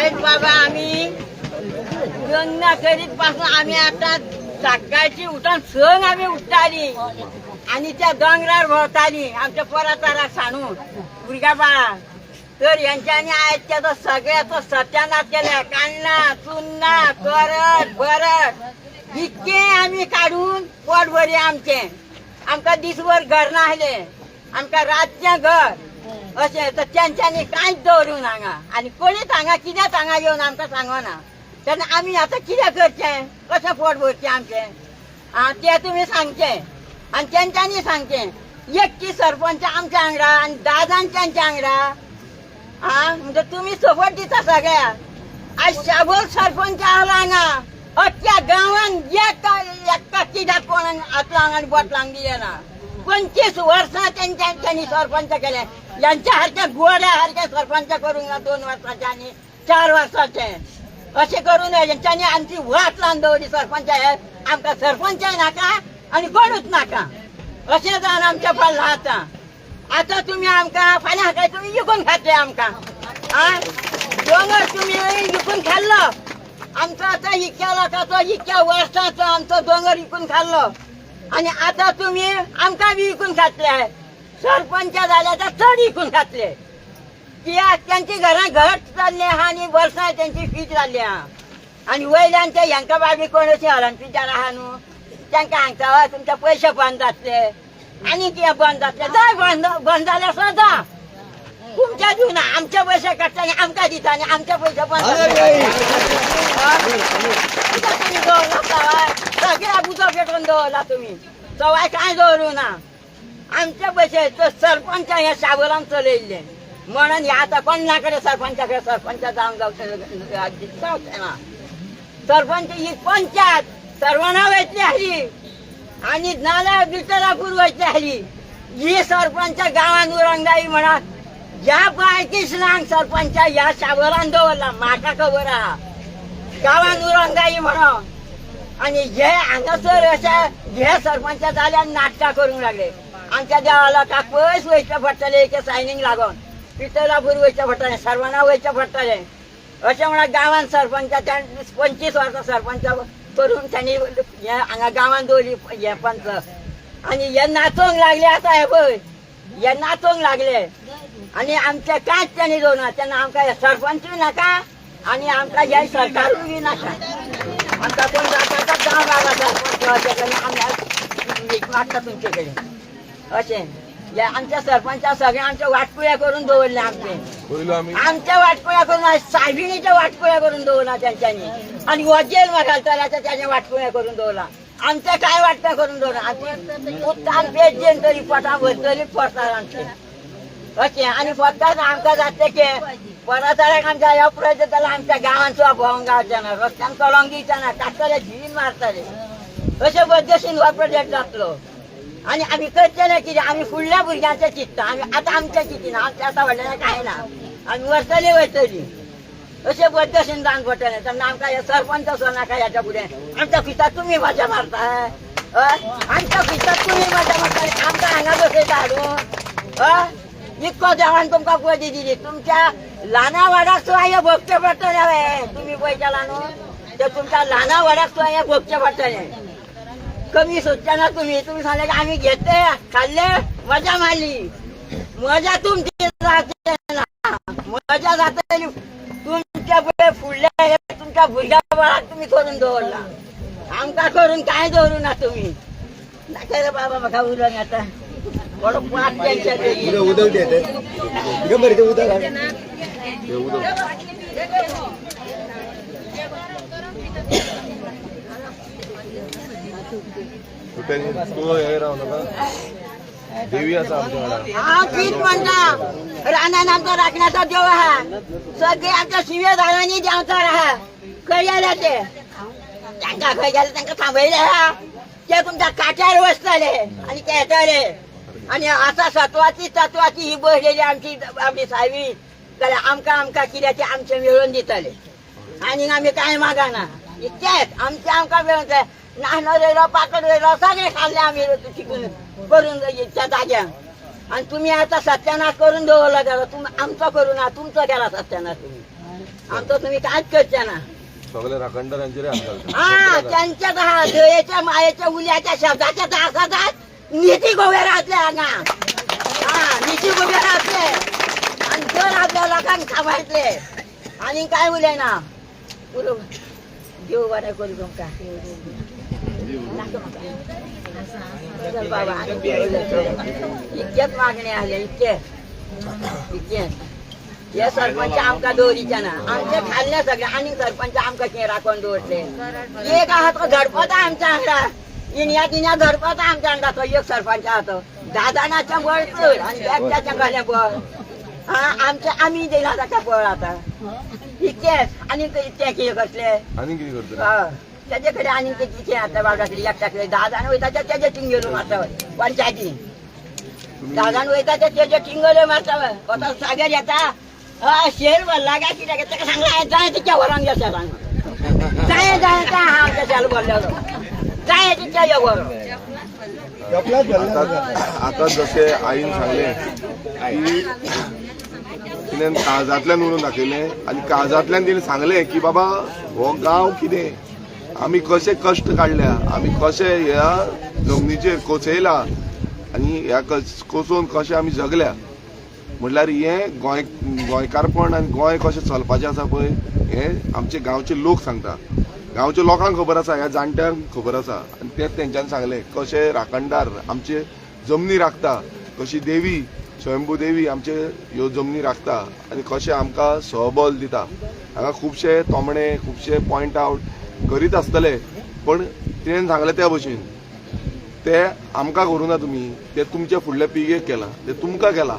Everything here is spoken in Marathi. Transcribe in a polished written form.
आहेत बाबा. आम्ही गंगा करीत पासून आम्ही आता सकाळची उठून सण आम्ही उठताली आणि त्या डोंगरावर भोवताली आमच्या पोराचा राग सांडून मुलगा बाळा. तर यांच्यानी आहेत त्याचं सगळ्याचं सत्यानाश केलं. काढणा चुन्ना करट भरट इतके आम्ही काढून पोट भरे आमचे. आमका दिसभर घर नाहिले, आमका रातचे घर असे. तर त्यांच्यानी कांच दवरू नांगा आणि कोणी सांगा कित्या सांगा येऊन आमका सांगो ना. त्यांना आम्ही आता कित्या करचे, कसं पोट भरचे आमचे ते तुम्ही सांगचे. आणि त्यांच्यानी सांगचे एकटी सरपंच आमच्या अंगडा आणि दादांच्या अंगडा. म्हणजे तुम्ही सोबत दिता सगळ्या. आज शाबोल सरपंच आला ना अख्ख्या गावात एका किडा कोण आतलांग आणि बोटलांग दिले ना. 25 वर्ष त्यांनी सरपंच केले. यांच्यासारख्या गोड्यासारख्या सरपंच करून 2 वर्षाचे आणि 4 वर्षाचे असे करून यांच्यानी आमची वाट लांदवली. सरपंच आहे आमका सरपंच आहे नाका आणि कोणच नाका असे जाण आमच्या पडला. आता तुम्ही आमका फाल्या काय तुम्ही विकून खाते आमका. डोंगर तुम्ही विकून खाल्लं आमचं. आता इतक्या लोकांचं इतक्या वर्षाचं आमचं डोंगर विकून खाल्लं आणि आता तुम्ही आमका बी विकून खातले आहे. सरपंच झाल्या तर चढ विकून खातले. त्यांची घरा घट चालले आणि वर्ष त्यांची फीज चालली. आणि वयल्यांच्या यांका बाबी कोणाची हरण पिचार हानू त्यांना सांगता तुमच्या पैसे बंद जातले आणि ते बंद जातले. जाय बंद झाल्या स्वतः तुमच्या देऊ ना. आमच्या पैसे काढताना आमका देता आणि आमच्या पैसे बंद तुम्ही दौरला सगळ्या बुजा पेटून दौरला तुम्ही. सवाय काय दौरू ना. आमच्या पैसे सरपंच या शाबोलाम चलले म्हणून आता कोणाकडे सरपंचाकडे सरपंच जाऊन जाऊ ना. सरपंच ही पंचायत सर्वांना व्हायची हली आणि नाला बिटला पुरवायची हली. ही सरपंच गावांवर अंगाई म्हणा या बायकीच लांग सरपंच या शाबोलान दवरला माका खबर गावांवर अंगाई म्हणा. आणि हे अंगासर अशा हे सरपंच झाल्या नाटका करून लागले. आमच्या देवाला का पैस व्हायच्या फटले एक सायनिंग लागून पितळापूर व्हायच्या फटले सर्वांना व्हायच्या फटले अशा म्हणा. गावात सरपंच 25 वर्ष सरपंच करून त्यांनी गावात दोली हे पंच आणि हे नाचोंग लागले. आता हे बघ हे नाचोंग लागले आणि आमच्या काच त्यांनी दोन त्यांना आमका सरपंच नका आणि आमका या सरकार नका. आमचा कोण जाता गाव गावा सरपंच आम्ही मागता तुमच्याकडे असे. आमच्या सरपंचा सगळ्या आमच्या वाटकुळ्या करून दवरल्या. आमच्या वाटकुळ्या करून सायबिणीच्या वाटकुळ्या करून दवरला त्यांच्यानी आणि वजेल घालताना त्याच्या वाटकुळ्या करून दवरला. आमच्या काय वाटण्या करून दवरला पेट तरी पटा भरतरी पडतात आमचे असे. आणि फक्त आमका जाते की परत आमच्या या पुढे त्याला आमच्या गावांचा भवंगावच्या ना रस्त्यान कलंगीच्या ना टाकताले झिवीन मारताले असे बद्दशीन प्रोजेक्ट जातलो. आणि आम्ही करते ना की आम्ही फुडल्या भुरग्यांच्या चित्त आम्ही आता आमच्या चित्ती ना आमच्या आता वडिलांना काय ना आम्ही वर्षाले वयतली असे बद्दशीन दान पटले. तर आमका सरपंच सोना काय याच्या पुढे आमच्या पिता तुम्ही मजा मारताय. आमच्या पिता तुम्ही मजा मारताय. आमचा अंगा बसे काढून इतकं देवान तुमका पैसे दिली. तुमच्या लहाना वाडाक सुद्धा भोगचे पडतले. तुम्ही पैसा लावून तर तुमच्या लहाना वाडाक सुद्धा भोगचे पडतले. कमी सोचा ना तुम्ही सांगले की आम्ही घेतले खाल्ले मजा मारली. मजा तुमची जाते ना मजा जाते. तुमच्या पुढे फुडल्या तुमच्या भुरग्या बाळात तुम्ही करून दवरला. आमका करून काय दवरू ना तुम्ही रे बाबा. बघा उरण आता बरं पाच देवी असा म्हणता रानान आमचा राखण्याचा देव हा. सगळे आमच्या शिव्या दादानी देवचा राहा खयाला ते त्यांना खयाला त्यांना थांबवले ते तुमच्या काट्यावर बसताले आणि खेळताले. आणि आता सत्वाची ही बसलेली आमची आपली साहेबी त्याला आमका किड्याचे आमचे मिळवून देताले. आणि आम्ही काय मागाना इतक्यात आमच्या आमका मिळवत नाहणं वेगळं पाकड वेगळं सगळे खाल्ले आम्ही शिकून करून त्या जाग्या. आणि तुम्ही आता सत्यानाश करून देवला त्याला तुम्ही आमचा करू ना तुमचा केला सत्यानाश तुम्ही. आमचं तुम्ही कायच करता ना सगळे राखणदारांचेर हात घालता. हा त्यांच्या दहा दयेच्या मायेच्या उल्याच्या शब्दाच्या दासात नीती गोव्या राहतले हांगा हा नीती गोव्या राहतले आणि जर आपल्या लोकांक सांभाळतले आणि काय उलयना पुरो देव बरें करू तुमकां चल बाबा इतकेच मागणे आले इतके हे सरपंच आमकां दवरीचे ना आमचे खाल्ले सगळे आणि सरपंच आमकां खंय राखून दवरले एक आहा तो धडपता आमच्या वांगडा इनिया तिनिया धडपता आमच्या वांगडा तो एक सरपंच आहा तो दादानाच्या बळ चड आणि एकट्याच्या घाले बळ हा आमचे आमी दिला ताका बळ आता इतकेच आणि ते कितें करतले आनी कितें करतले त्याचे कडेन आनी कितें आता बाबा कितें एकट्याकडे 10 जाण वयता तेजे टिंगल्यो मारता पंचायती 10 जाण वयता तेजे टिंगल्यो मारता कोता सागर येता शेर भरला काय कितें ताका सांगला जाय तिच्या व्हरान गेल्या सांग जाय जाय काय हा आमच्या शेल भरलेलो जाय तिच्या यो व्हरो आता जसे आईन सांगले की तिणें काळजांतल्यान म्हणून दाखयलें आनी काळजांतल्यान तिणें सांगलें की बाबा हो गांव कितें आमी कशे कश्ट काडल्या आमी कशे ह्या जमनीचेर कोसयला आनी ह्या कोसोवन कशे आमी जगल्या म्हटल्यार हें गोंयकारपण आनी गोंय कशें चलपाचें आसा पळय हें आमचे गांवचे लोक सांगता गांवच्या लोकांक खबर आसा ह्या जाणट्यांक खबर आसा आनी तेच तेंच्यांनी सांगलें कशे राखणदार आमचे जमनी राखता कशी देवी स्वयंभू देवी आमचे ह्यो जमनी राखता आनी कशें आमकां सहबल दिता हांगा खुबशे तोमणे खुबशे पॉयंट आवट करीत आसतले पण तिणें सांगलें त्या भशेन ते आमकां करूं ना तुमी ते तुमच्या फुडल्या पिळगेक केला ते तुमकां केला